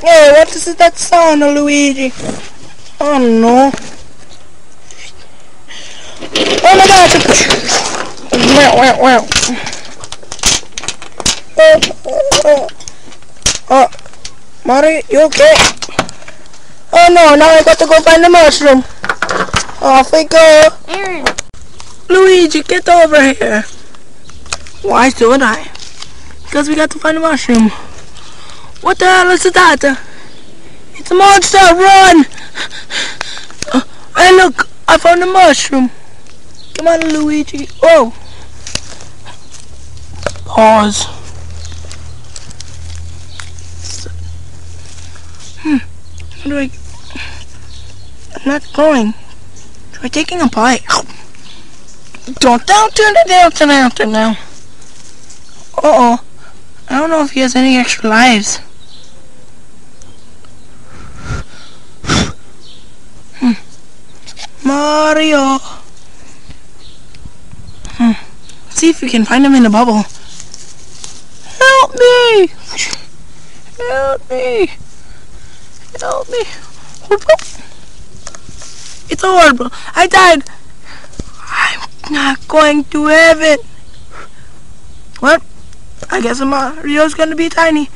Hey, what is that sound, Luigi? Oh no. Oh my god! Wow. Oh, Mario, you okay? Oh no, now I got to go find the mushroom. Off we go. Aaron. Luigi, get over here. Why should I? Because we got to find the mushroom. What the hell is that? It's a monster, run! Hey look, I found a mushroom. Come on, Luigi. Whoa. Pause. How do I... I'm not going. Try taking a bite. Don't turn it down now. Uh-oh. I don't know if he has any extra lives. Mario. See if we can find him in the bubble. Help me! Help me! Help me! It's horrible. I died. I'm not going to heaven. Well, I guess Mario's gonna be tiny.